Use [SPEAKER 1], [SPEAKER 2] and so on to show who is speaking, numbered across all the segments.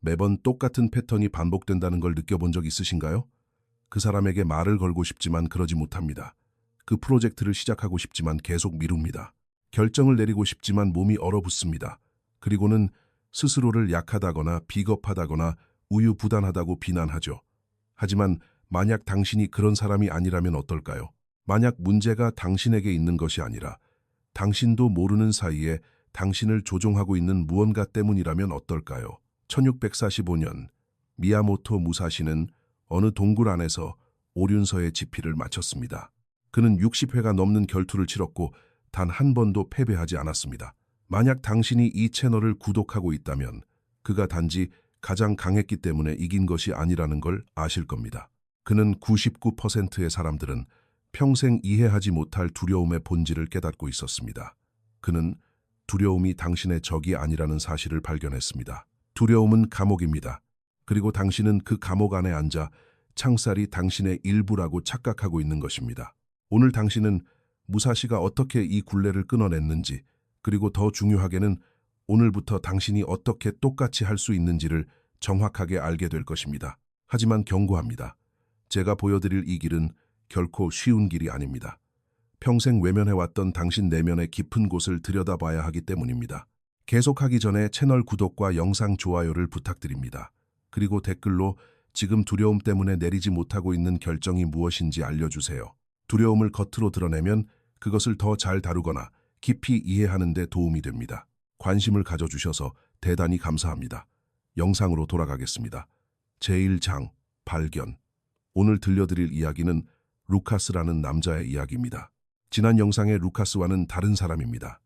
[SPEAKER 1] 매번 똑같은 패턴이 반복된다는 걸 느껴본 적 있으신가요? 그 사람에게 말을 걸고 싶지만 그러지 못합니다. 그 프로젝트를 시작하고 싶지만 계속 미룹니다. 결정을 내리고 싶지만 몸이 얼어붙습니다. 그리고는 스스로를 약하다거나 비겁하다거나 우유부단하다고 비난하죠. 하지만 만약 당신이 그런 사람이 아니라면 어떨까요? 만약 문제가 당신에게 있는 것이 아니라 당신도 모르는 사이에 당신을 조종하고 있는 무언가 때문이라면 어떨까요? 1645년 미야모토 무사시는 어느 동굴 안에서 오륜서의 집필을 마쳤습니다. 그는 60회가 넘는 결투를 치렀고 단 한 번도 패배하지 않았습니다. 만약 당신이 이 채널을 구독하고 있다면 그가 단지 가장 강했기 때문에 이긴 것이 아니라는 걸 아실 겁니다. 그는 99%의 사람들은 평생 이해하지 못할 두려움의 본질을 깨닫고 있었습니다. 그는 두려움이 당신의 적이 아니라는 사실을 발견했습니다. 두려움은 감옥입니다. 그리고 당신은 그 감옥 안에 앉아 창살이 당신의 일부라고 착각하고 있는 것입니다. 오늘 당신은 무사시가 어떻게 이 굴레를 끊어냈는지, 그리고 더 중요하게는 오늘부터 당신이 어떻게 똑같이 할 수 있는지를 정확하게 알게 될 것입니다. 하지만 경고합니다. 제가 보여드릴 이 길은 결코 쉬운 길이 아닙니다. 평생 외면해왔던 당신 내면의 깊은 곳을 들여다봐야 하기 때문입니다. 계속하기 전에 채널 구독과 영상 좋아요를 부탁드립니다. 그리고 댓글로 지금 두려움 때문에 내리지 못하고 있는 결정이 무엇인지 알려주세요. 두려움을 겉으로 드러내면 그것을 더 잘 다루거나 깊이 이해하는 데 도움이 됩니다. 관심을 가져주셔서 대단히 감사합니다. 영상으로 돌아가겠습니다. 제1장 발견. 오늘 들려드릴 이야기는 루카스라는 남자의 이야기입니다. 지난 영상의 루카스와는 다른 사람입니다.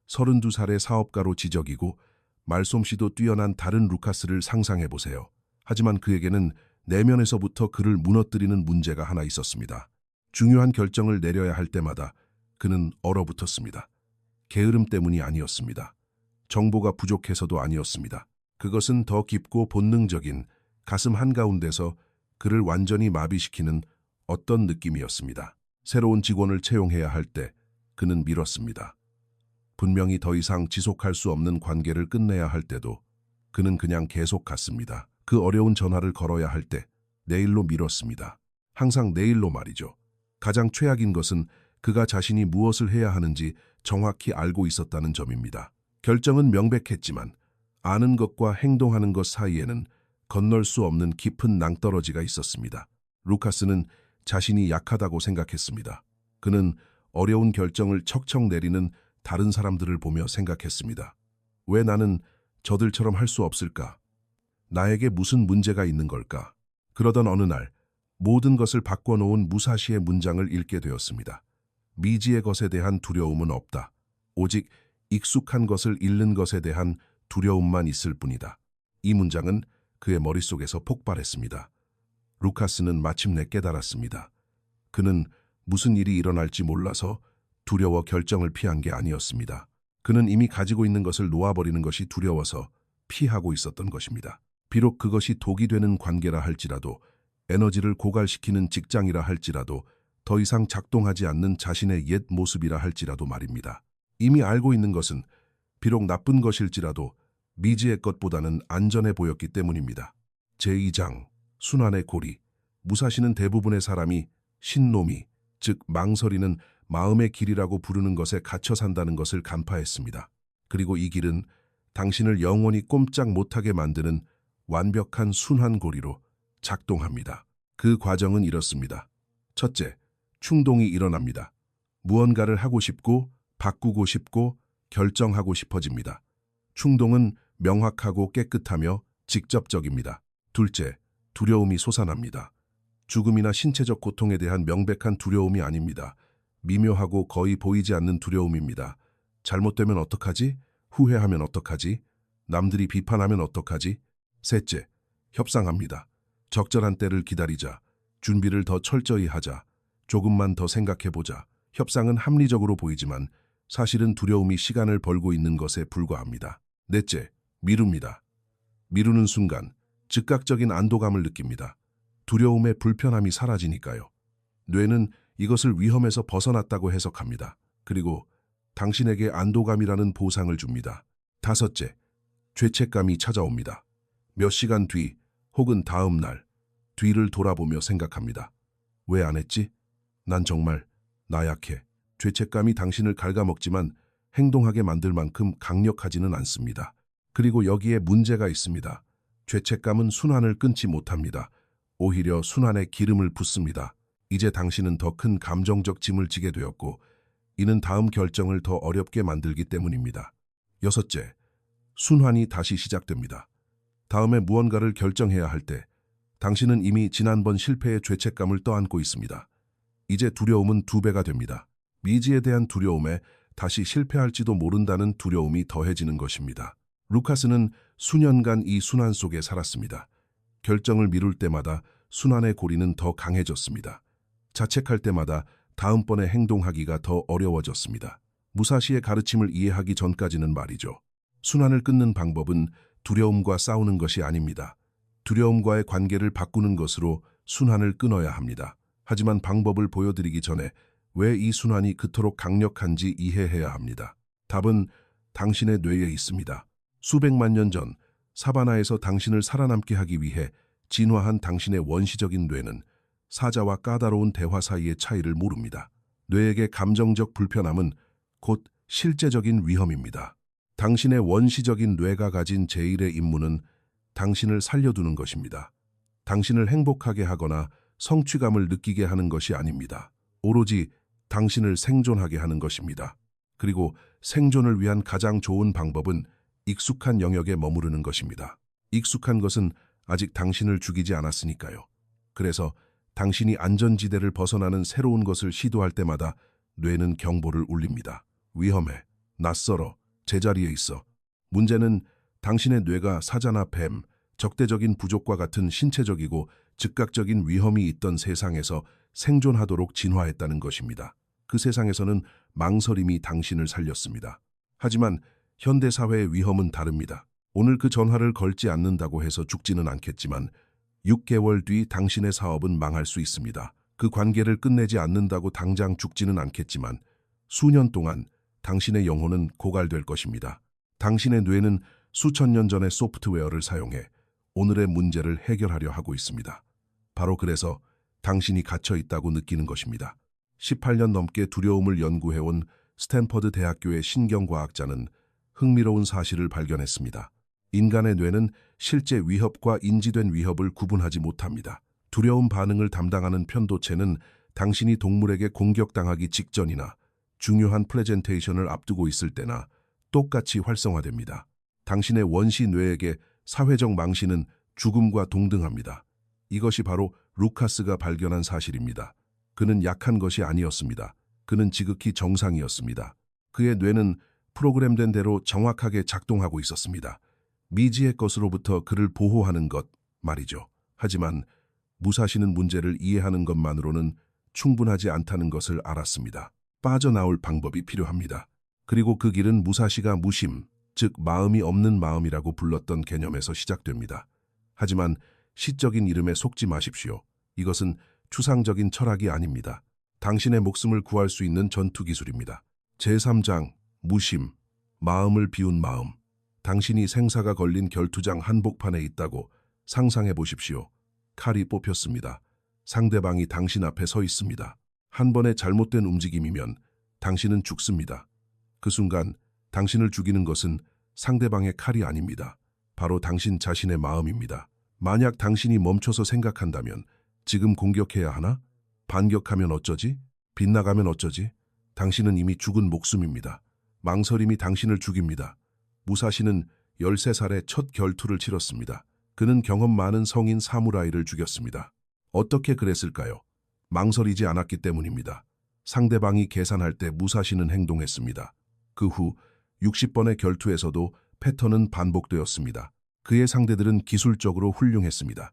[SPEAKER 1] 32살의 사업가로 지적이고 말솜씨도 뛰어난 다른 루카스를 상상해보세요. 하지만 그에게는 내면에서부터 그를 무너뜨리는 문제가 하나 있었습니다. 중요한 결정을 내려야 할 때마다 그는 얼어붙었습니다. 게으름 때문이 아니었습니다. 정보가 부족해서도 아니었습니다. 그것은 더 깊고 본능적인 가슴 한가운데서 그를 완전히 마비시키는 어떤 느낌이었습니다. 새로운 직원을 채용해야 할 때 그는 미뤘습니다. 분명히 더 이상 지속할 수 없는 관계를 끝내야 할 때도 그는 그냥 계속 갔습니다. 그 어려운 전화를 걸어야 할 때 내일로 미뤘습니다. 항상 내일로 말이죠. 가장 최악인 것은 그가 자신이 무엇을 해야 하는지 정확히 알고 있었다는 점입니다. 결정은 명백했지만 아는 것과 행동하는 것 사이에는 건널 수 없는 깊은 낭떠러지가 있었습니다. 루카스는 자신이 약하다고 생각했습니다. 그는 어려운 결정을 척척 내리는 다른 사람들을 보며 생각했습니다. 왜 나는 저들처럼 할 수 없을까? 나에게 무슨 문제가 있는 걸까? 그러던 어느 날 모든 것을 바꿔놓은 무사시의 문장을 읽게 되었습니다. 미지의 것에 대한 두려움은 없다. 오직 익숙한 것을 잃는 것에 대한 두려움만 있을 뿐이다. 이 문장은 그의 머릿속에서 폭발했습니다. 루카스는 마침내 깨달았습니다. 그는 무슨 일이 일어날지 몰라서 두려워 결정을 피한 게 아니었습니다. 그는 이미 가지고 있는 것을 놓아버리는 것이 두려워서 피하고 있었던 것입니다. 비록 그것이 독이 되는 관계라 할지라도, 에너지를 고갈시키는 직장이라 할지라도, 더 이상 작동하지 않는 자신의 옛 모습이라 할지라도 말입니다. 이미 알고 있는 것은 비록 나쁜 것일지라도 미지의 것보다는 안전해 보였기 때문입니다. 제2장 순환의 고리. 무사시는 대부분의 사람이 신노미, 즉 망설이는 마음의 길이라고 부르는 것에 갇혀 산다는 것을 간파했습니다. 그리고 이 길은 당신을 영원히 꼼짝 못하게 만드는 완벽한 순환고리로 작동합니다. 그 과정은 이렇습니다. 첫째, 충동이 일어납니다. 무언가를 하고 싶고 바꾸고 싶고 결정하고 싶어집니다. 충동은 명확하고 깨끗하며 직접적입니다. 둘째, 두려움이 솟아납니다. 죽음이나 신체적 고통에 대한 명백한 두려움이 아닙니다. 미묘하고 거의 보이지 않는 두려움입니다. 잘못되면 어떡하지? 후회하면 어떡하지? 남들이 비판하면 어떡하지? 셋째, 협상합니다. 적절한 때를 기다리자. 준비를 더 철저히 하자. 조금만 더 생각해보자. 협상은 합리적으로 보이지만 사실은 두려움이 시간을 벌고 있는 것에 불과합니다. 넷째, 미룹니다. 미루는 순간 즉각적인 안도감을 느낍니다. 두려움의 불편함이 사라지니까요. 뇌는 이것을 위험에서 벗어났다고 해석합니다. 그리고 당신에게 안도감이라는 보상을 줍니다. 다섯째, 죄책감이 찾아옵니다. 몇 시간 뒤 혹은 다음 날 뒤를 돌아보며 생각합니다. 왜 안 했지? 난 정말 나약해. 죄책감이 당신을 갉아먹지만 행동하게 만들 만큼 강력하지는 않습니다. 그리고 여기에 문제가 있습니다. 죄책감은 순환을 끊지 못합니다. 오히려 순환에 기름을 붓습니다. 이제 당신은 더 큰 감정적 짐을 지게 되었고 이는 다음 결정을 더 어렵게 만들기 때문입니다. 여섯째, 순환이 다시 시작됩니다. 다음에 무언가를 결정해야 할 때 당신은 이미 지난번 실패의 죄책감을 떠안고 있습니다. 이제 두려움은 2배가 됩니다. 미지에 대한 두려움에 다시 실패할지도 모른다는 두려움이 더해지는 것입니다. 루카스는 수년간 이 순환 속에 살았습니다. 결정을 미룰 때마다 순환의 고리는 더 강해졌습니다. 자책할 때마다 다음번에 행동하기가 더 어려워졌습니다. 무사시의 가르침을 이해하기 전까지는 말이죠. 순환을 끊는 방법은 두려움과 싸우는 것이 아닙니다. 두려움과의 관계를 바꾸는 것으로 순환을 끊어야 합니다. 하지만 방법을 보여드리기 전에 왜 이 순환이 그토록 강력한지 이해해야 합니다. 답은 당신의 뇌에 있습니다. 수백만 년 전 사바나에서 당신을 살아남게 하기 위해 진화한 당신의 원시적인 뇌는 사자와 까다로운 대화 사이의 차이를 모릅니다. 뇌에게 감정적 불편함은 곧 실제적인 위험입니다. 당신의 원시적인 뇌가 가진 제1의 임무는 당신을 살려두는 것입니다. 당신을 행복하게 하거나 성취감을 느끼게 하는 것이 아닙니다. 오로지 당신을 생존하게 하는 것입니다. 그리고 생존을 위한 가장 좋은 방법은 익숙한 영역에 머무르는 것입니다. 익숙한 것은 아직 당신을 죽이지 않았으니까요. 그래서 당신이 안전지대를 벗어나는 새로운 것을 시도할 때마다 뇌는 경보를 울립니다. 위험해, 낯설어, 제자리에 있어. 문제는 당신의 뇌가 사자나 뱀, 적대적인 부족과 같은 신체적이고 즉각적인 위험이 있던 세상에서 생존하도록 진화했다는 것입니다. 그 세상에서는 망설임이 당신을 살렸습니다. 하지만 현대사회의 위험은 다릅니다. 오늘 그 전화를 걸지 않는다고 해서 죽지는 않겠지만 6개월 뒤 당신의 사업은 망할 수 있습니다. 그 관계를 끝내지 않는다고 당장 죽지는 않겠지만 수년 동안 당신의 영혼은 고갈될 것입니다. 당신의 뇌는 수천 년 전의 소프트웨어를 사용해 오늘의 문제를 해결하려 하고 있습니다. 바로 그래서 당신이 갇혀 있다고 느끼는 것입니다. 18년 넘게 두려움을 연구해온 스탠퍼드 대학교의 신경과학자는 흥미로운 사실을 발견했습니다. 인간의 뇌는 실제 위협과 인지된 위협을 구분하지 못합니다. 두려움 반응을 담당하는 편도체는 당신이 동물에게 공격당하기 직전이나 중요한 프레젠테이션을 앞두고 있을 때나 똑같이 활성화됩니다. 당신의 원시 뇌에게 사회적 망신은 죽음과 동등합니다. 이것이 바로 루카스가 발견한 사실입니다. 그는 약한 것이 아니었습니다. 그는 지극히 정상이었습니다. 그의 뇌는 프로그램된 대로 정확하게 작동하고 있었습니다. 미지의 것으로부터 그를 보호하는 것 말이죠. 하지만 무사시는 문제를 이해하는 것만으로는 충분하지 않다는 것을 알았습니다. 빠져나올 방법이 필요합니다. 그리고 그 길은 무사시가 무심, 즉 마음이 없는 마음이라고 불렀던 개념에서 시작됩니다. 하지만 시적인 이름에 속지 마십시오. 이것은 추상적인 철학이 아닙니다. 당신의 목숨을 구할 수 있는 전투 기술입니다. 제3장, 무심, 마음을 비운 마음. 당신이 생사가 걸린 결투장 한복판에 있다고 상상해 보십시오. 칼이 뽑혔습니다. 상대방이 당신 앞에 서 있습니다. 한 번의 잘못된 움직임이면 당신은 죽습니다. 그 순간 당신을 죽이는 것은 상대방의 칼이 아닙니다. 바로 당신 자신의 마음입니다. 만약 당신이 멈춰서 생각한다면 지금 공격해야 하나? 반격하면 어쩌지? 빗나가면 어쩌지? 당신은 이미 죽은 목숨입니다. 망설임이 당신을 죽입니다. 무사시는 13살에 첫 결투를 치렀습니다. 그는 경험 많은 성인 사무라이를 죽였습니다. 어떻게 그랬을까요? 망설이지 않았기 때문입니다. 상대방이 계산할 때 무사시는 행동했습니다. 그 후 60번의 결투에서도 패턴은 반복되었습니다. 그의 상대들은 기술적으로 훌륭했습니다.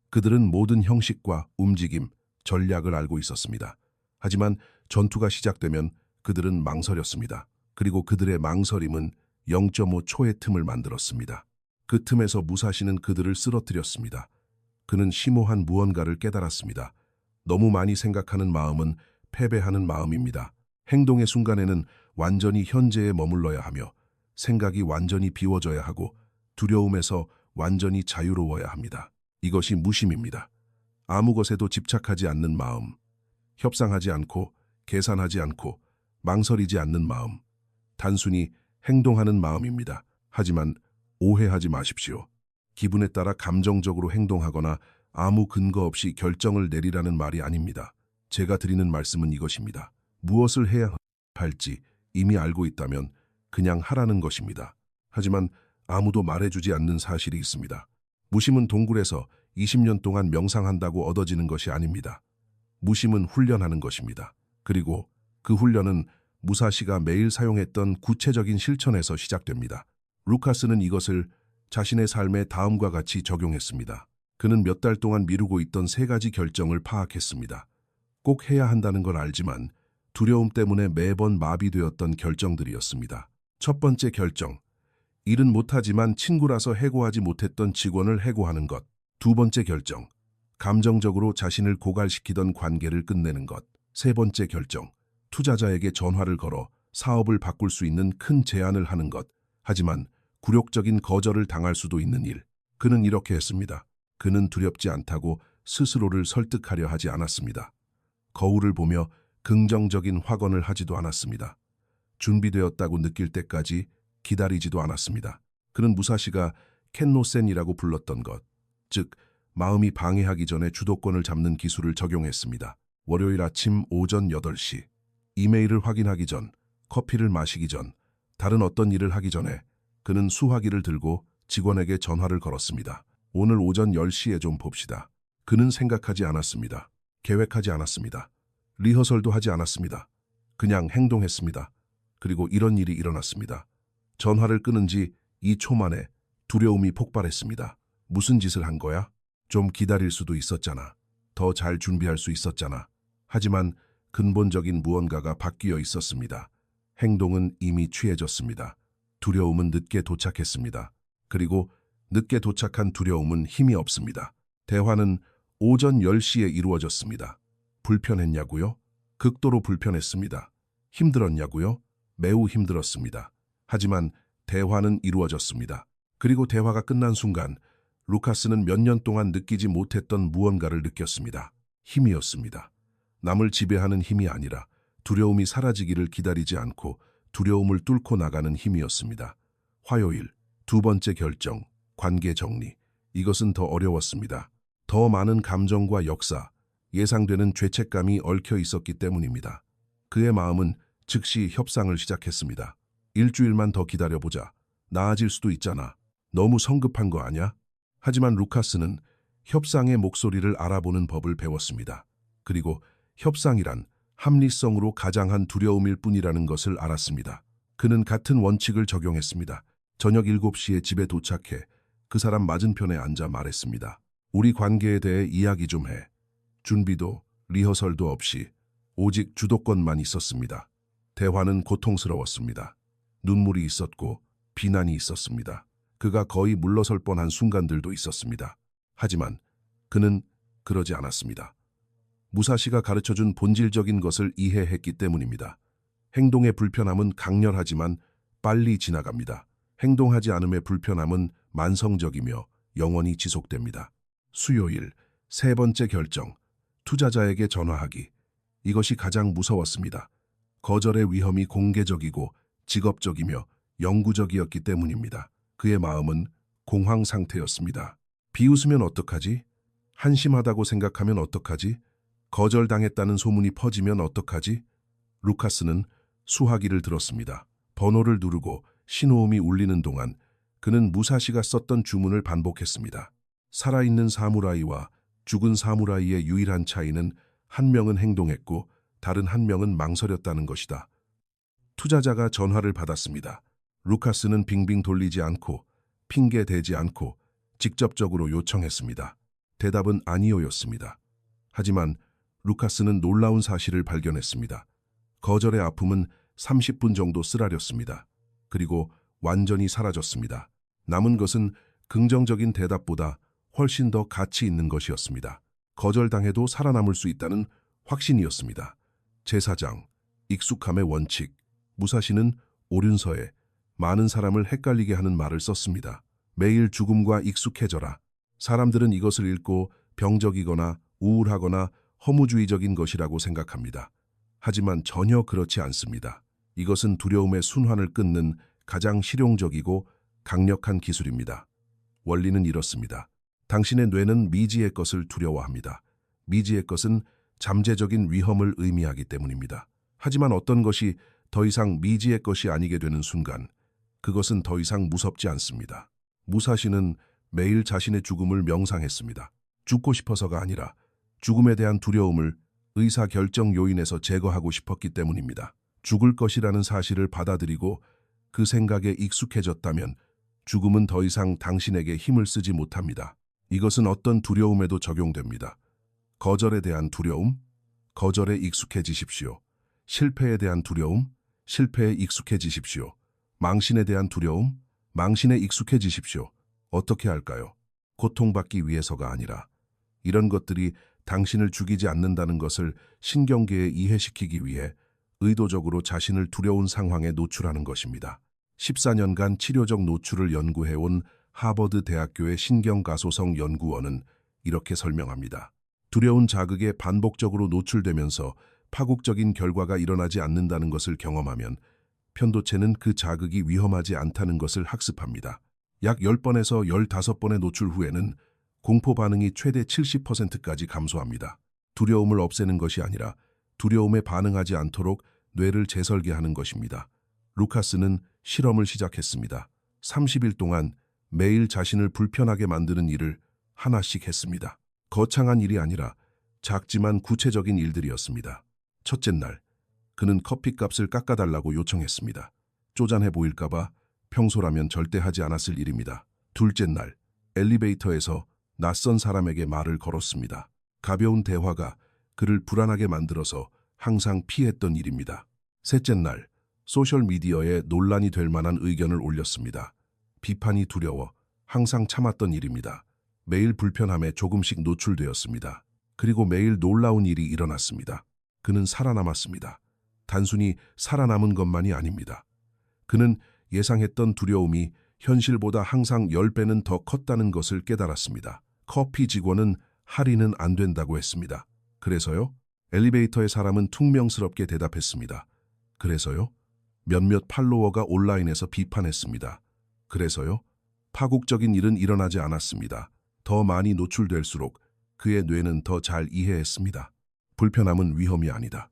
[SPEAKER 1] 그들은 모든 형식과 움직임, 전략을 알고 있었습니다. 하지만 전투가 시작되면 그들은 망설였습니다. 그리고 그들의 망설임은 0.5초의 틈을 만들었습니다. 그 틈에서 무사시는 그들을 쓰러뜨렸습니다. 그는 심오한 무언가를 깨달았습니다. 너무 많이 생각하는 마음은 패배하는 마음입니다. 행동의 순간에는 완전히 현재에 머물러야 하며 생각이 완전히 비워져야 하고 두려움에서 완전히 자유로워야 합니다. 이것이 무심입니다. 아무 것에도 집착하지 않는 마음, 협상하지 않고 계산하지 않고 망설이지 않는 마음, 단순히 행동하는 마음입니다. 하지만 오해하지 마십시오. 기분에 따라 감정적으로 행동하거나 아무 근거 없이 결정을 내리라는 말이 아닙니다. 제가 드리는 말씀은 이것입니다. 무엇을 해야 할지 이미 알고 있다면 그냥 하라는 것입니다. 하지만 아무도 말해주지 않는 사실이 있습니다. 무심은 동굴에서 20년 동안 명상한다고 얻어지는 것이 아닙니다. 무심은 훈련하는 것입니다. 그리고 그 훈련은 무사시가 매일 사용했던 구체적인 실천에서 시작됩니다. 루카스는 이것을 자신의 삶에 다음과 같이 적용했습니다. 그는 몇 달 동안 미루고 있던 3가지 결정을 파악했습니다. 꼭 해야 한다는 걸 알지만 두려움 때문에 매번 마비되었던 결정들이었습니다. 첫 번째 결정, 일은 못하지만 친구라서 해고하지 못했던 직원을 해고하는 것. 두 번째 결정, 감정적으로 자신을 고갈시키던 관계를 끝내는 것. 세 번째 결정, 투자자에게 전화를 걸어 사업을 바꿀 수 있는 큰 제안을 하는 것. 하지만 굴욕적인 거절을 당할 수도 있는 일. 그는 이렇게 했습니다. 그는 두렵지 않다고 스스로를 설득하려 하지 않았습니다. 거울을 보며 긍정적인 확언을 하지도 않았습니다. 준비되었다고 느낄 때까지 기다리지도 않았습니다. 그는 무사시가 켄노센이라고 불렀던 것, 즉 마음이 방해하기 전에 주도권을 잡는 기술을 적용했습니다. 월요일 아침 오전 8시, 이메일을 확인하기 전, 커피를 마시기 전, 다른 어떤 일을 하기 전에 그는 수화기를 들고 직원에게 전화를 걸었습니다. 오늘 오전 10시에 좀 봅시다. 그는 생각하지 않았습니다. 계획하지 않았습니다. 리허설도 하지 않았습니다. 그냥 행동했습니다. 그리고 이런 일이 일어났습니다. 전화를 끊은 지 2초 만에 두려움이 폭발했습니다. 무슨 짓을 한 거야? 좀 기다릴 수도 있었잖아. 더 잘 준비할 수 있었잖아. 하지만 근본적인 무언가가 바뀌어 있었습니다. 행동은 이미 취해졌습니다. 두려움은 늦게 도착했습니다. 그리고 늦게 도착한 두려움은 힘이 없습니다. 대화는 오전 10시에 이루어졌습니다. 불편했냐고요? 극도로 불편했습니다. 힘들었냐고요? 매우 힘들었습니다. 하지만 대화는 이루어졌습니다. 그리고 대화가 끝난 순간 루카스는 몇 년 동안 느끼지 못했던 무언가를 느꼈습니다. 힘이었습니다. 남을 지배하는 힘이 아니라 두려움이 사라지기를 기다리지 않고 두려움을 뚫고 나가는 힘이었습니다. 화요일, 두 번째 결정, 관계 정리. 이것은 더 어려웠습니다. 더 많은 감정과 역사, 예상되는 죄책감이 얽혀 있었기 때문입니다. 그의 마음은 즉시 협상을 시작했습니다. 일주일만 더 기다려보자. 나아질 수도 있잖아. 너무 성급한 거 아냐? 하지만 루카스는 협상의 목소리를 알아보는 법을 배웠습니다. 그리고 협상이란 합리성으로 가장한 두려움일 뿐이라는 것을 알았습니다. 그는 같은 원칙을 적용했습니다. 저녁 7시에 집에 도착해 그 사람 맞은편에 앉아 말했습니다. 우리 관계에 대해 이야기 좀 해. 준비도 리허설도 없이 오직 주도권만 있었습니다. 대화는 고통스러웠습니다. 눈물이 있었고 비난이 있었습니다. 그가 거의 물러설 뻔한 순간들도 있었습니다. 하지만 그는 그러지 않았습니다. 무사시가 가르쳐준 본질적인 것을 이해했기 때문입니다. 행동의 불편함은 강렬하지만 빨리 지나갑니다. 행동하지 않음의 불편함은 만성적이며 영원히 지속됩니다. 수요일, 세 번째 결정, 투자자에게 전화하기. 이것이 가장 무서웠습니다. 거절의 위험이 공개적이고 직업적이며 영구적이었기 때문입니다. 그의 마음은 공황 상태였습니다. 비웃으면 어떡하지? 한심하다고 생각하면 어떡하지? 거절당했다는 소문이 퍼지면 어떡하지? 루카스는 수화기를 들었습니다. 번호를 누르고 신호음이 울리는 동안 그는 무사시가 썼던 주문을 반복했습니다. 살아있는 사무라이와 죽은 사무라이의 유일한 차이는 한 명은 행동했고 다른 한 명은 망설였다는 것이다. 투자자가 전화를 받았습니다. 루카스는 빙빙 돌리지 않고 핑계 대지 않고 직접적으로 요청했습니다. 대답은 아니오였습니다. 하지만 루카스는 놀라운 사실을 발견했습니다. 거절의 아픔은 30분 정도 쓰라렸습니다. 그리고 완전히 사라졌습니다. 남은 것은 긍정적인 대답보다 훨씬 더 가치 있는 것이었습니다. 거절당해도 살아남을 수 있다는 확신이었습니다. 제4장, 익숙함의 원칙. 무사시는 오륜서에 많은 사람을 헷갈리게 하는 말을 썼습니다. 매일 죽음과 익숙해져라. 사람들은 이것을 읽고 병적이거나 우울하거나 허무주의적인 것이라고 생각합니다. 하지만 전혀 그렇지 않습니다. 이것은 두려움의 순환을 끊는 가장 실용적이고 강력한 기술입니다. 원리는 이렇습니다. 당신의 뇌는 미지의 것을 두려워합니다. 미지의 것은 잠재적인 위험을 의미하기 때문입니다. 하지만 어떤 것이 더 이상 미지의 것이 아니게 되는 순간, 그것은 더 이상 무섭지 않습니다. 무사시는 매일 자신의 죽음을 명상했습니다. 죽고 싶어서가 아니라 죽음에 대한 두려움을 의사결정 요인에서 제거하고 싶었기 때문입니다. 죽을 것이라는 사실을 받아들이고 그 생각에 익숙해졌다면 죽음은 더 이상 당신에게 힘을 쓰지 못합니다. 이것은 어떤 두려움에도 적용됩니다. 거절에 대한 두려움, 거절에 익숙해지십시오. 실패에 대한 두려움, 실패에 익숙해지십시오. 망신에 대한 두려움, 망신에 익숙해지십시오. 어떻게 할까요? 고통받기 위해서가 아니라 이런 것들이 당신을 죽이지 않는다는 것을 신경계에 이해시키기 위해 의도적으로 자신을 두려운 상황에 노출하는 것입니다. 14년간 치료적 노출을 연구해온 하버드 대학교의 신경가소성 연구원은 이렇게 설명합니다. 두려운 자극에 반복적으로 노출되면서 파국적인 결과가 일어나지 않는다는 것을 경험하면 편도체는 그 자극이 위험하지 않다는 것을 학습합니다. 약 10번에서 15번의 노출 후에는 공포 반응이 최대 70%까지 감소합니다. 두려움을 없애는 것이 아니라 두려움에 반응하지 않도록 뇌를 재설계하는 것입니다. 루카스는 실험을 시작했습니다. 30일 동안 매일 자신을 불편하게 만드는 일을 하나씩 했습니다. 거창한 일이 아니라 작지만 구체적인 일들이었습니다. 첫째 날, 그는 커피값을 깎아달라고 요청했습니다. 쪼잔해 보일까봐 평소라면 절대 하지 않았을 일입니다. 둘째 날, 엘리베이터에서 낯선 사람에게 말을 걸었습니다. 가벼운 대화가 그를 불안하게 만들어서 항상 피했던 일입니다. 셋째 날, 소셜미디어에 논란이 될 만한 의견을 올렸습니다. 비판이 두려워 항상 참았던 일입니다. 매일 불편함에 조금씩 노출되었습니다. 그리고 매일 놀라운 일이 일어났습니다. 그는 살아남았습니다. 단순히 살아남은 것만이 아닙니다. 그는 예상했던 두려움이 현실보다 항상 10배는 더 컸다는 것을 깨달았습니다. 커피 직원은 할인은 안 된다고 했습니다. 그래서요? 엘리베이터의 사람은 퉁명스럽게 대답했습니다. 그래서요? 몇몇 팔로워가 온라인에서 비판했습니다. 그래서요? 파국적인 일은 일어나지 않았습니다. 더 많이 노출될수록 그의 뇌는 더 잘 이해했습니다. 불편함은 위험이 아니다.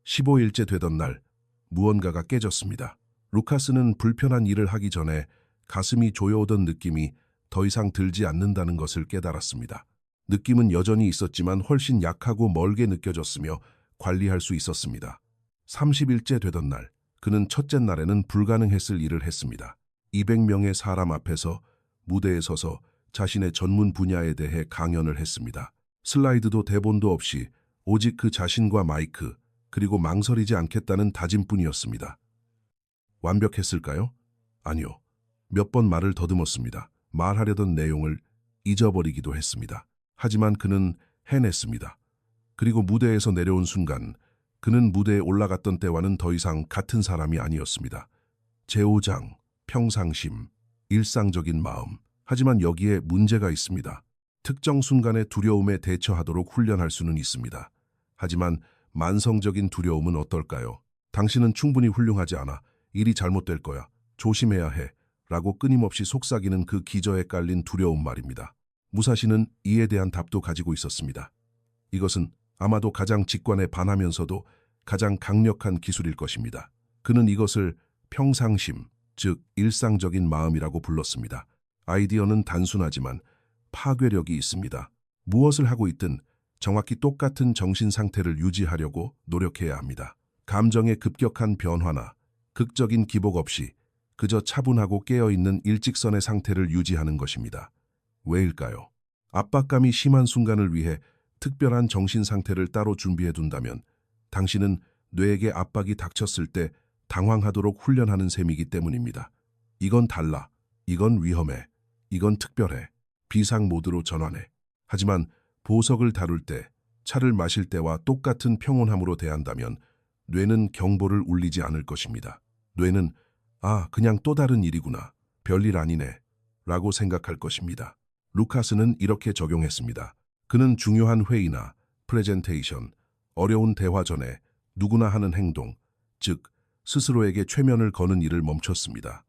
[SPEAKER 1] 15일째 되던 날, 무언가가 깨졌습니다. 루카스는 불편한 일을 하기 전에 가슴이 조여오던 느낌이 더 이상 들지 않는다는 것을 깨달았습니다. 느낌은 여전히 있었지만 훨씬 약하고 멀게 느껴졌으며 관리할 수 있었습니다. 30일째 되던 날, 그는 첫째 날에는 불가능했을 일을 했습니다. 200명의 사람 앞에서 무대에 서서 자신의 전문 분야에 대해 강연을 했습니다. 슬라이드도 대본도 없이 오직 그 자신과 마이크, 그리고 망설이지 않겠다는 다짐뿐이었습니다. 완벽했을까요? 아니요. 몇 번 말을 더듬었습니다. 말하려던 내용을 잊어버리기도 했습니다. 하지만 그는 해냈습니다. 그리고 무대에서 내려온 순간 그는 무대에 올라갔던 때와는 더 이상 같은 사람이 아니었습니다. 제오장, 평상심, 일상적인 마음. 하지만 여기에 문제가 있습니다. 특정 순간의 두려움에 대처하도록 훈련할 수는 있습니다. 하지만 만성적인 두려움은 어떨까요? 당신은 충분히 훌륭하지 않아. 일이 잘못될 거야. 조심해야 해. 라고 끊임없이 속삭이는 그 기저에 깔린 두려움 말입니다. 무사시는 이에 대한 답도 가지고 있었습니다. 이것은 아마도 가장 직관에 반하면서도 가장 강력한 기술일 것입니다. 그는 이것을 평상심, 즉 일상적인 마음이라고 불렀습니다. 아이디어는 단순하지만 파괴력이 있습니다. 무엇을 하고 있든 정확히 똑같은 정신 상태를 유지하려고 노력해야 합니다. 감정의 급격한 변화나 극적인 기복 없이 그저 차분하고 깨어있는 일직선의 상태를 유지하는 것입니다. 왜일까요? 압박감이 심한 순간을 위해 특별한 정신 상태를 따로 준비해 둔다면 당신은 뇌에게 압박이 닥쳤을 때 당황하도록 훈련하는 셈이기 때문입니다. 이건 달라. 이건 위험해. 이건 특별해. 비상 모드로 전환해. 하지만 보석을 다룰 때, 차를 마실 때와 똑같은 평온함으로 대한다면 뇌는 경보를 울리지 않을 것입니다. 뇌는 그냥 또 다른 일이구나. 별일 아니네. 라고 생각할 것입니다. 루카스는 이렇게 적용했습니다. 그는 중요한 회의나 프레젠테이션, 어려운 대화 전에 누구나 하는 행동, 즉 스스로에게 최면을 거는 일을 멈췄습니다.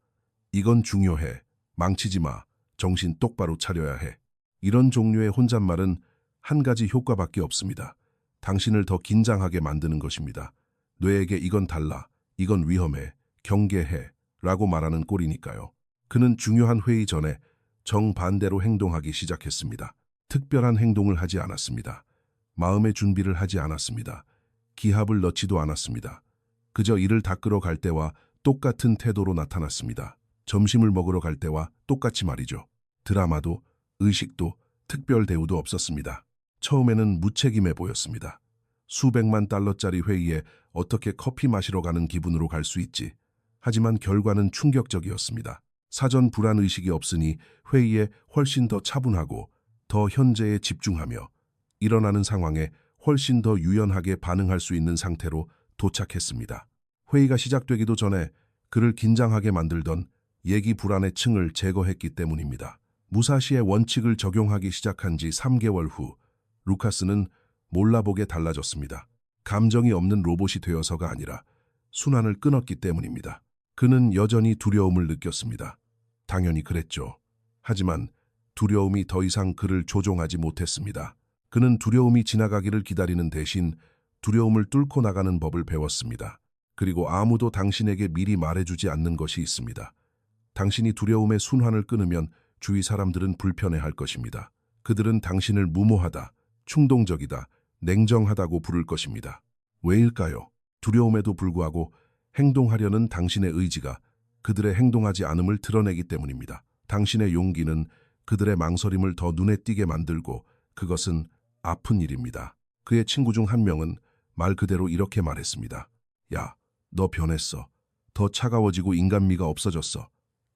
[SPEAKER 1] 이건 중요해. 망치지 마. 정신 똑바로 차려야 해. 이런 종류의 혼잣말은 한 가지 효과밖에 없습니다. 당신을 더 긴장하게 만드는 것입니다. 뇌에게 이건 달라, 이건 위험해, 경계해 라고 말하는 꼴이니까요. 그는 중요한 회의 전에 정반대로 행동하기 시작했습니다. 특별한 행동을 하지 않았습니다. 마음의 준비를 하지 않았습니다. 기합을 넣지도 않았습니다. 그저 일을 닦으러 갈 때와 똑같은 태도로 나타났습니다. 점심을 먹으러 갈 때와 똑같이 말이죠. 드라마도, 의식도, 특별 대우도 없었습니다. 처음에는 무책임해 보였습니다. 수백만 달러짜리 회의에 어떻게 커피 마시러 가는 기분으로 갈 수 있지. 하지만 결과는 충격적이었습니다. 사전 불안의식이 없으니 회의에 훨씬 더 차분하고 더 현재에 집중하며 일어나는 상황에 훨씬 더 유연하게 반응할 수 있는 상태로 도착했습니다. 회의가 시작되기도 전에 그를 긴장하게 만들던 예기 불안의 층을 제거했기 때문입니다. 무사시의 원칙을 적용하기 시작한 지 3개월 후 루카스는 몰라보게 달라졌습니다. 감정이 없는 로봇이 되어서가 아니라 순환을 끊었기 때문입니다. 그는 여전히 두려움을 느꼈습니다. 당연히 그랬죠. 하지만 두려움이 더 이상 그를 조종하지 못했습니다. 그는 두려움이 지나가기를 기다리는 대신 두려움을 뚫고 나가는 법을 배웠습니다. 그리고 아무도 당신에게 미리 말해주지 않는 것이 있습니다. 당신이 두려움의 순환을 끊으면 주위 사람들은 불편해할 것입니다. 그들은 당신을 무모하다, 충동적이다, 냉정하다고 부를 것입니다. 왜일까요? 두려움에도 불구하고 행동하려는 당신의 의지가 그들의 행동하지 않음을 드러내기 때문입니다. 당신의 용기는 그들의 망설임을 더 눈에 띄게 만들고 그것은 아픈 일입니다. 그의 친구 중 한 명은 말 그대로 이렇게 말했습니다. 야, 너 변했어. 더 차가워지고 인간미가 없어졌어.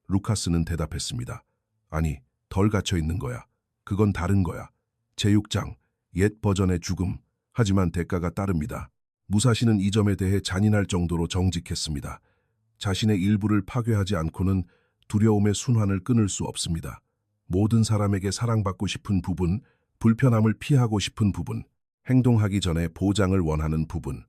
[SPEAKER 1] 루카스는 대답했습니다. 아니, 덜 갇혀 있는 거야. 그건 다른 거야. 제6장, 옛 버전의 죽음. 하지만 대가가 따릅니다. 무사시는 이 점에 대해 잔인할 정도로 정직했습니다. 자신의 일부를 파괴하지 않고는 두려움의 순환을 끊을 수 없습니다. 모든 사람에게 사랑받고 싶은 부분, 불편함을 피하고 싶은 부분, 행동하기 전에 보장을 원하는 부분,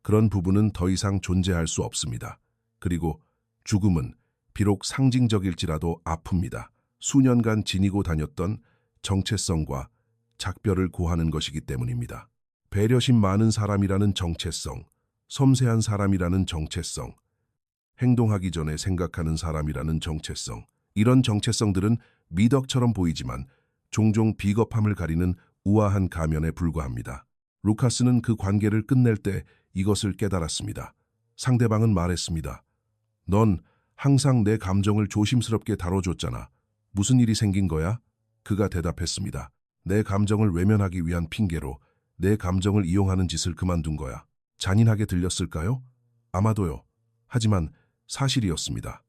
[SPEAKER 1] 그런 부분은 더 이상 존재할 수 없습니다. 그리고 죽음은 비록 상징적일지라도 아픕니다. 수년간 지니고 다녔던 정체성과 작별을 고하는 것이기 때문입니다. 배려심 많은 사람이라는 정체성, 섬세한 사람이라는 정체성, 행동하기 전에 생각하는 사람이라는 정체성, 이런 정체성들은 미덕처럼 보이지만 종종 비겁함을 가리는 우아한 가면에 불과합니다. 루카스는 그 관계를 끝낼 때 이것을 깨달았습니다. 상대방은 말했습니다. 넌 항상 내 감정을 조심스럽게 다뤄줬잖아. 무슨 일이 생긴 거야? 그가 대답했습니다. 내 감정을 외면하기 위한 핑계로 내 감정을 이용하는 짓을 그만둔 거야. 잔인하게 들렸을까요? 아마도요. 하지만 사실이었습니다.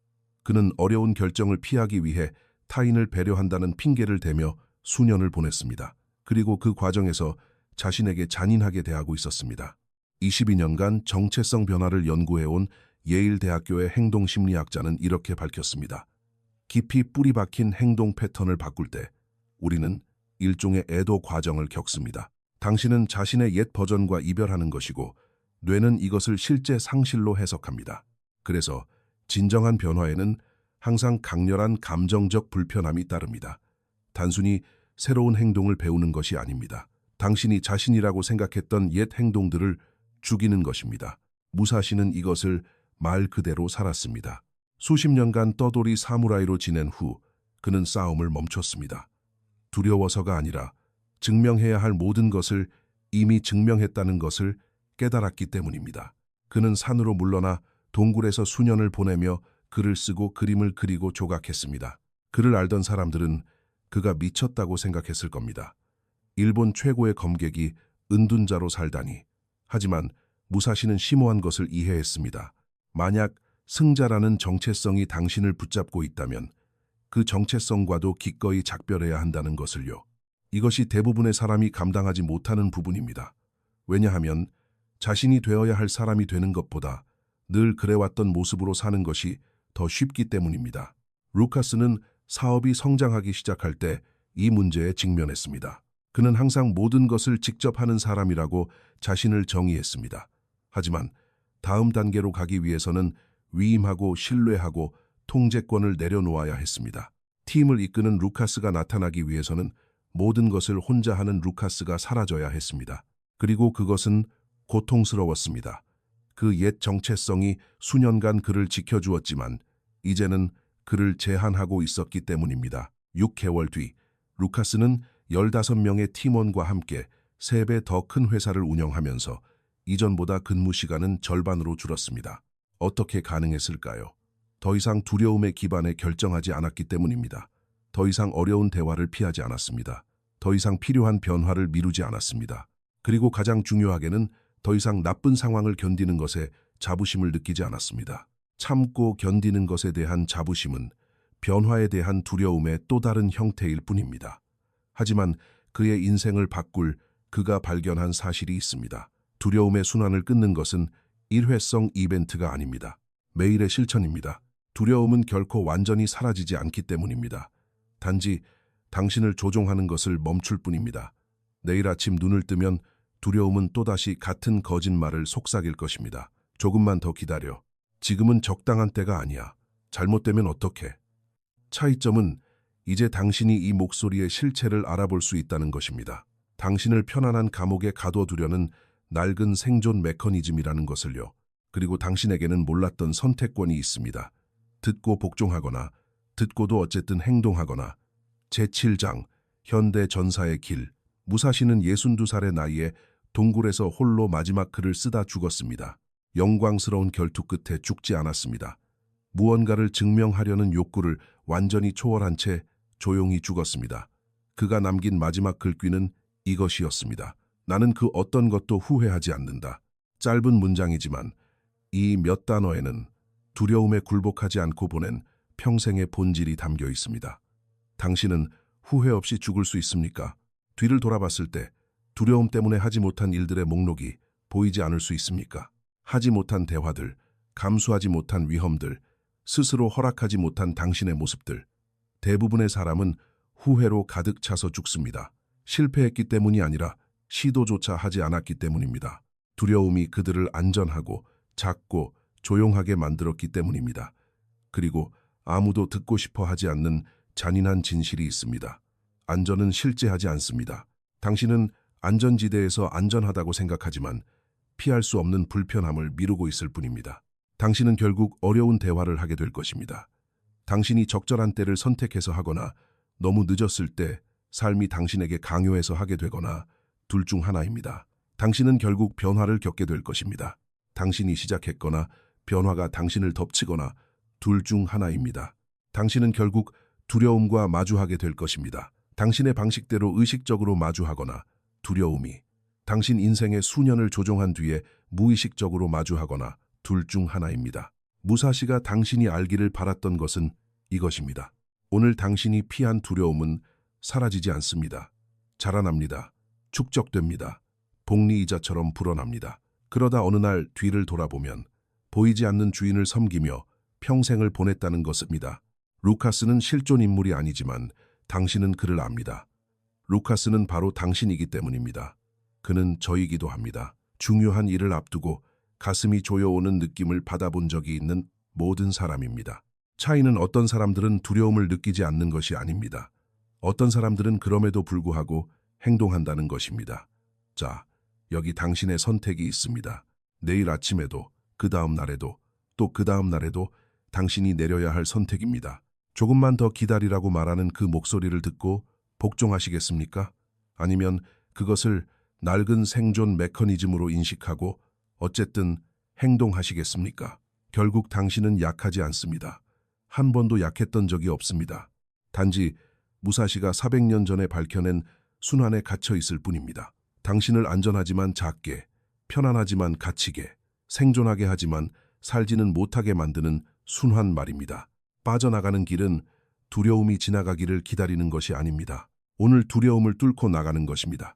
[SPEAKER 1] 그는 어려운 결정을 피하기 위해 타인을 배려한다는 핑계를 대며 수년을 보냈습니다. 그리고 그 과정에서 자신에게 잔인하게 대하고 있었습니다. 22년간 정체성 변화를 연구해온 예일대학교의 행동심리학자는 이렇게 밝혔습니다. 깊이 뿌리 박힌 행동 패턴을 바꿀 때 우리는 일종의 애도 과정을 겪습니다. 당신은 자신의 옛 버전과 이별하는 것이고 뇌는 이것을 실제 상실로 해석합니다. 그래서 진정한 변화에는 항상 강렬한 감정적 불편함이 따릅니다. 단순히 새로운 행동을 배우는 것이 아닙니다. 당신이 자신이라고 생각했던 옛 행동들을 죽이는 것입니다. 무사시는 이것을 말 그대로 살았습니다. 수십 년간 떠돌이 사무라이로 지낸 후 그는 싸움을 멈췄습니다. 두려워서가 아니라 증명해야 할 모든 것을 이미 증명했다는 것을 깨달았기 때문입니다. 그는 산으로 물러나 동굴에서 수년을 보내며 글을 쓰고 그림을 그리고 조각했습니다. 그를 알던 사람들은 그가 미쳤다고 생각했을 겁니다. 일본 최고의 검객이 은둔자로 살다니. 하지만 무사시는 심오한 것을 이해했습니다. 만약 승자라는 정체성이 당신을 붙잡고 있다면 그 정체성과도 기꺼이 작별해야 한다는 것을요. 이것이 대부분의 사람이 감당하지 못하는 부분입니다. 왜냐하면 자신이 되어야 할 사람이 되는 것보다 늘 그래왔던 모습으로 사는 것이 더 쉽기 때문입니다. 루카스는 사업이 성장하기 시작할 때 이 문제에 직면했습니다. 그는 항상 모든 것을 직접 하는 사람이라고 자신을 정의했습니다. 하지만 다음 단계로 가기 위해서는 위임하고 신뢰하고 통제권을 내려놓아야 했습니다. 팀을 이끄는 루카스가 나타나기 위해서는 모든 것을 혼자 하는 루카스가 사라져야 했습니다. 그리고 그것은 고통스러웠습니다. 그 옛 정체성이 수년간 그를 지켜주었지만 이제는 그를 제한하고 있었기 때문입니다. 6개월 뒤 루카스는 15명의 팀원과 함께 3배 더 큰 회사를 운영하면서 이전보다 근무 시간은 절반으로 줄었습니다. 어떻게 가능했을까요? 더 이상 두려움의 기반에 결정하지 않았기 때문입니다. 더 이상 어려운 대화를 피하지 않았습니다. 더 이상 필요한 변화를 미루지 않았습니다. 그리고 가장 중요하게는 더 이상 나쁜 상황을 견디는 것에 자부심을 느끼지 않았습니다. 참고 견디는 것에 대한 자부심은 변화에 대한 두려움의 또 다른 형태일 뿐입니다. 하지만 그의 인생을 바꿀 그가 발견한 사실이 있습니다. 두려움의 순환을 끊는 것은 일회성 이벤트가 아닙니다. 매일의 실천입니다. 두려움은 결코 완전히 사라지지 않기 때문입니다. 단지 당신을 조종하는 것을 멈출 뿐입니다. 내일 아침 눈을 뜨면 두려움은 또다시 같은 거짓말을 속삭일 것입니다. 조금만 더 기다려. 지금은 적당한 때가 아니야. 잘못되면 어떡해? 차이점은 이제 당신이 이 목소리의 실체를 알아볼 수 있다는 것입니다. 당신을 편안한 감옥에 가둬두려는 낡은 생존 메커니즘이라는 것을요. 그리고 당신에게는 몰랐던 선택권이 있습니다. 듣고 복종하거나 듣고도 어쨌든 행동하거나. 제7장 현대 전사의 길. 무사시는 62살의 나이에 동굴에서 홀로 마지막 글을 쓰다 죽었습니다. 영광스러운 결투 끝에 죽지 않았습니다. 무언가를 증명하려는 욕구를 완전히 초월한 채 조용히 죽었습니다. 그가 남긴 마지막 글귀는 이것이었습니다. 나는 그 어떤 것도 후회하지 않는다. 짧은 문장이지만 이 몇 단어에는 두려움에 굴복하지 않고 보낸 평생의 본질이 담겨 있습니다. 당신은 후회 없이 죽을 수 있습니까? 뒤를 돌아봤을 때 두려움 때문에 하지 못한 일들의 목록이 보이지 않을 수 있습니까? 하지 못한 대화들, 감수하지 못한 위험들, 스스로 허락하지 못한 당신의 모습들. 대부분의 사람은 후회로 가득 차서 죽습니다. 실패했기 때문이 아니라 시도조차 하지 않았기 때문입니다. 두려움이 그들을 안전하고 작고 조용하게 만들었기 때문입니다. 그리고 아무도 듣고 싶어 하지 않는 잔인한 진실이 있습니다. 안전은 실제하지 않습니다. 당신은 안전지대에서 안전하다고 생각하지만 피할 수 없는 불편함을 미루고 있을 뿐입니다. 당신은 결국 어려운 대화를 하게 될 것입니다. 당신이 적절한 때를 선택해서 하거나 너무 늦었을 때 삶이 당신에게 강요해서 하게 되거나 둘 중 하나입니다. 당신은 결국 변화를 겪게 될 것입니다. 당신이 시작했거나 변화가 당신을 덮치거나 둘 중 하나입니다. 당신은 결국 두려움과 마주하게 될 것입니다. 당신의 방식대로 의식적으로 마주하거나 두려움이 당신 인생의 수년을 조종한 뒤에 무의식적으로 마주하거나 둘 중 하나입니다. 무사시가 당신이 알기를 바랐던 것은 이것입니다. 오늘 당신이 피한 두려움은 사라지지 않습니다. 자라납니다. 축적됩니다. 복리이자처럼 불어납니다. 그러다 어느 날 뒤를 돌아보면 보이지 않는 주인을 섬기며 평생을 보냈다는 것입니다. 루카스는 실존 인물이 아니지만 당신은 그를 압니다. 루카스는 바로 당신이기 때문입니다. 그는 저이기도 합니다. 중요한 일을 앞두고 가슴이 조여오는 느낌을 받아본 적이 있는 모든 사람입니다. 차이는 어떤 사람들은 두려움을 느끼지 않는 것이 아닙니다. 어떤 사람들은 그럼에도 불구하고 행동한다는 것입니다. 자, 여기 당신의 선택이 있습니다. 내일 아침에도, 그 다음 날에도, 또 그 다음 날에도 당신이 내려야 할 선택입니다. 조금만 더 기다리라고 말하는 그 목소리를 듣고 복종하시겠습니까? 아니면 그것을 낡은 생존 메커니즘으로 인식하고 어쨌든 행동하시겠습니까? 결국 당신은 약하지 않습니다. 한 번도 약했던 적이 없습니다. 단지 무사시가 400년 전에 밝혀낸 순환에 갇혀 있을 뿐입니다. 당신을 안전하지만 작게, 편안하지만 갇히게, 생존하게 하지만 살지는 못하게 만드는 순환 말입니다. 빠져나가는 길은 두려움이 지나가기를 기다리는 것이 아닙니다. 오늘 두려움을 뚫고 나가는 것입니다.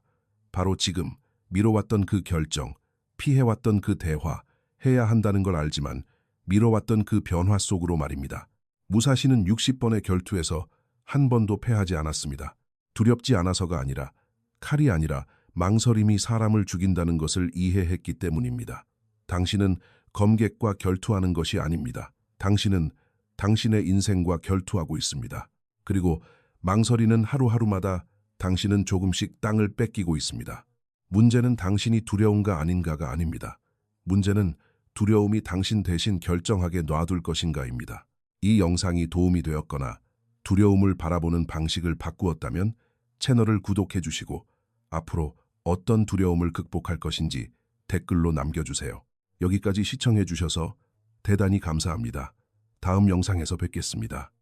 [SPEAKER 1] 바로 지금 미뤄왔던 그 결정, 피해왔던 그 대화, 해야 한다는 걸 알지만 미뤄왔던 그 변화 속으로 말입니다. 무사시는 60번의 결투에서 한 번도 패하지 않았습니다. 두렵지 않아서가 아니라, 칼이 아니라 망설임이 사람을 죽인다는 것을 이해했기 때문입니다. 당신은 검객과 결투하는 것이 아닙니다. 당신은 당신의 인생과 결투하고 있습니다. 그리고 망설이는 하루하루마다 당신은 조금씩 땅을 뺏기고 있습니다. 문제는 당신이 두려운가 아닌가가 아닙니다. 문제는 두려움이 당신 대신 결정하게 놔둘 것인가입니다. 이 영상이 도움이 되었거나 두려움을 바라보는 방식을 바꾸었다면 채널을 구독해 주시고 앞으로 어떤 두려움을 극복할 것인지 댓글로 남겨주세요. 여기까지 시청해 주셔서 대단히 감사합니다. 다음 영상에서 뵙겠습니다.